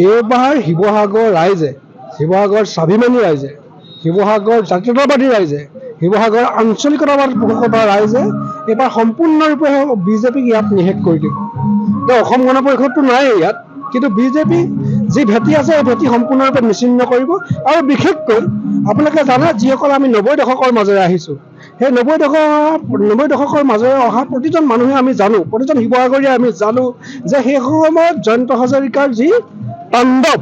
এইবাৰ শিৱসাগৰ ৰাইজে, শিৱসাগৰ স্বাভিমানী ৰাইজে, শিৱসাগৰ জাতীয়তাবাদী ৰাইজে, শিৱসাগৰ আঞ্চলিকতাবাদ পোষক কৰা ৰাইজে এইবাৰ সম্পূৰ্ণৰূপে বিজেপিক ইয়াত নিষেধ কৰি দিব। অসম গণ পৰিষদটো নাই ইয়াত, কিন্তু বিজেপি যি ভেটি আছে এই ভেটি সম্পূৰ্ণৰূপে নিশ্চিহ্ন কৰিব। আৰু বিশেষকৈ আপোনালোকে জানে, যিসকল আমি 90 দশকৰ মাজেৰে আহিছোঁ, সেই 90 দশকৰ মাজেৰে অহা প্ৰতিজন মানুহে আমি জানো, প্ৰতিজন শিৱসাগৰীয়ে আমি জানো যে সেই সময়ত জয়ন্ত হাজৰিকাৰ যি তাণ্ডৱ,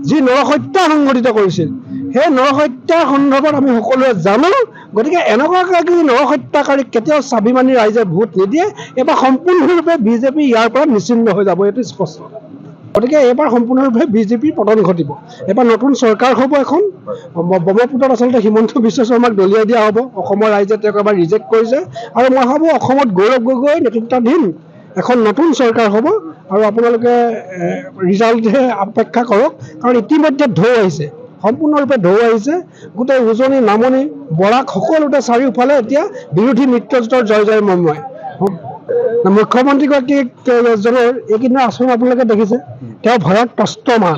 যি নৰহত্যা সংঘটিত কৰিছিল, সেই নৰহত্যাৰ সন্দৰ্ভত আমি সকলোৱে জানো। গতিকে এনেকুৱা নৰহত্যাকাৰীক কেতিয়াও স্বাভিমানী ৰাইজে ভোট নিদিয়ে। এইবাৰ সম্পূৰ্ণৰূপে বিজেপি ইয়াৰ পৰা নিশ্চিন্ন হৈ যাব, এইটো স্পষ্ট। গতিকে এইবাৰ সম্পূৰ্ণৰূপে বিজেপিৰ পতন ঘটিব। এইবাৰ নতুন চৰকাৰ হ'ব এখন। ব্ৰহ্মপুত্ৰত আচলতে হিমন্ত বিশ্ব শৰ্মাক দলিয়াই দিয়া হ'ব। অসমৰ ৰাইজে তেওঁক এবাৰ ৰিজেক্ট কৰিছে, আৰু মই ভাবোঁ অসমত গৌৰৱ গগৈ নেতৃত্বাধীন এখন নতুন চৰকাৰ হ'ব। আৰু আপোনালোকে ৰিজাল্টহে অপেক্ষা কৰক, কাৰণ ইতিমধ্যে ঢৌ আহিছে, সম্পূৰ্ণৰূপে ঢৌ আহিছে। গোটেই উজনি নামনি বৰাক সকলোতে চাৰিওফালে এতিয়া বিৰোধী মিত্ৰজোঁটৰ জয় জয় ময়। মুখ্যমন্ত্ৰীগৰাকীজনৰ এইকেইদিনৰ আচৰণ আপোনালোকে দেখিছে, তেওঁ ভয়ত ত্ৰস্তমান,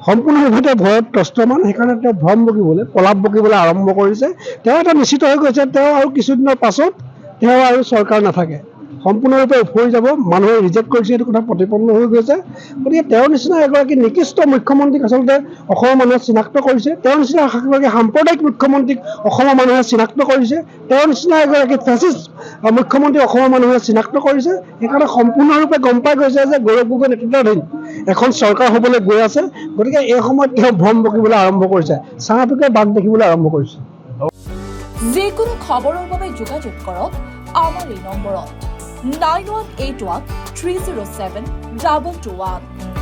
সম্পূৰ্ণৰূপে ভয়ত ত্ৰস্তমান। সেইকাৰণে তেওঁ ভ্ৰম বকিবলৈ, প্ৰলাপ বকিবলৈ আৰম্ভ কৰিছে। তেওঁ এটা নিশ্চিত হৈ গৈছে, তেওঁ আৰু কিছুদিনৰ পাছত তেওঁ আৰু চৰকাৰ নাথাকে, সম্পূৰ্ণৰূপে উফৰি যাব। মানুহে ৰিজেক্ট কৰিছে, এইটো কথা প্ৰতিপন্ন হৈ গৈছে। গতিকে তেওঁৰ নিচিনা এগৰাকী নিকৃষ্ট মুখ্যমন্ত্ৰীক আচলতে অসমৰ মানুহে চিনাক্ত কৰিছে। তেওঁৰ নিচিনা এগৰাকী সাম্প্ৰদায়িক মুখ্যমন্ত্ৰীক অসমৰ মানুহে চিনাক্ত কৰিছে। তেওঁৰ নিচিনা এগৰাকী ফেচিষ্ট মুখ্যমন্ত্ৰী অসমৰ মানুহে চিনাক্ত কৰিছে। সেইকাৰণে সম্পূৰ্ণৰূপে গম পাই গৈছে যে গৌৰৱ গগৈ নেতৃত্বাধীন এখন চৰকাৰ হ'বলৈ গৈ আছে। গতিকে এই সময়ত তেওঁ ভ্ৰম বকিবলৈ আৰম্ভ কৰিছে, চাহটোকে বাদ দেখিবলৈ আৰম্ভ কৰিছে। যিকোনো খবৰৰ বাবে যোগাযোগ কৰক আমাৰ এই নম্বৰত 9181 307 2221।